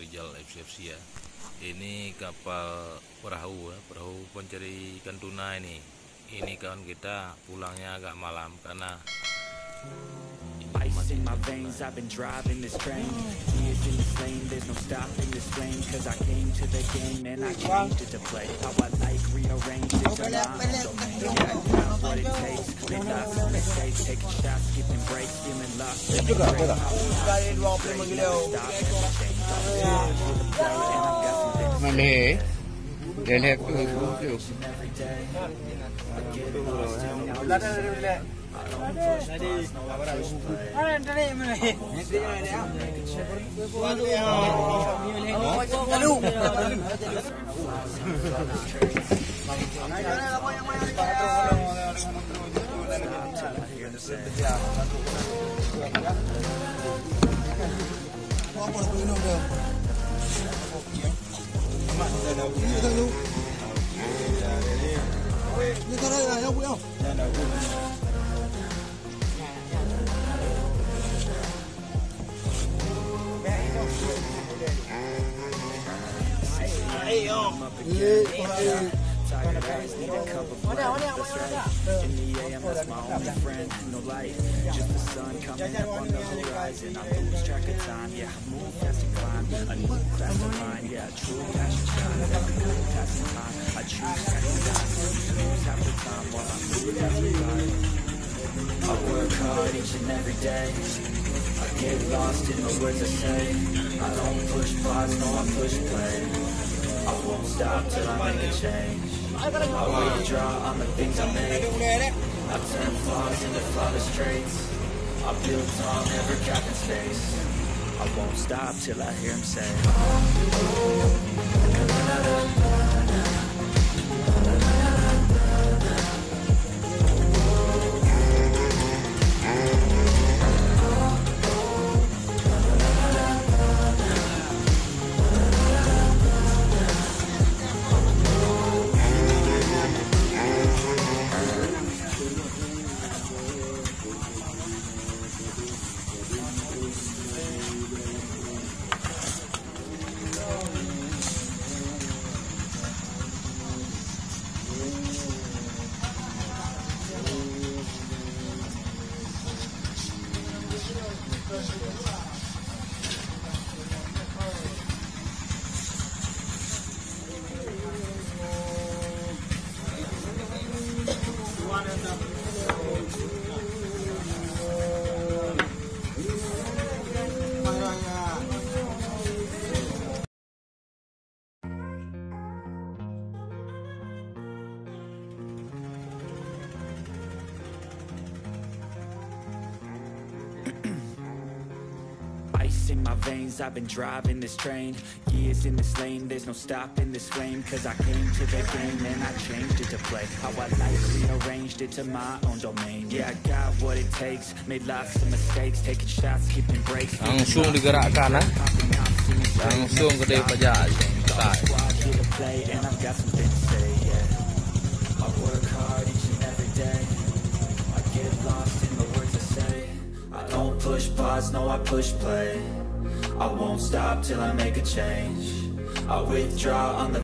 Rijal FC ya. Ini kapal perahu ya, perahu pencari ikan tuna ini. Ini kawan kita pulangnya agak malam karena ice in my veins, I've been driving this train. Years in this lane, there's no stopping this flame. Cause I came to the game and I changed it to play. How I like, rearranged it to my own domain. Yeah, I got what it takes. Made lots of mistakes, taking shots, skipping breaks, feeling lost. Tired eyes need a cup of blood. That's right. In the AM, that's my only friend. No light, just the sun coming up on the horizon. I lose track of time, yeah. I move fast and climb. A new class of mine, yeah. True passion shine. Every good passing time, I choose every time. Lose half the time while I move past the line. I work hard each and every day. I get lost in the words I say. I don't push pause, no, I push play. I won't stop till I make a change. I withdraw on the things I make. I turn flaws into flawless traits. I build tall, never cap in space. I won't stop till I hear him say, ice in my veins, I've been driving this train. Years in this lane, there's no stopping this flame. Cause I came to the game and I changed it to play. How I like, rearranged it to my own domain. Yeah, I got what it takes, made lots of mistakes, taking shots, skipping breaks. langsung digerakkan langsung gede pajak. And I've got something to say, yeah. I work hard each and every day. I get lost in the words I say. I don't push pause, no, I push play. I won't stop till I make a change. I withdraw on the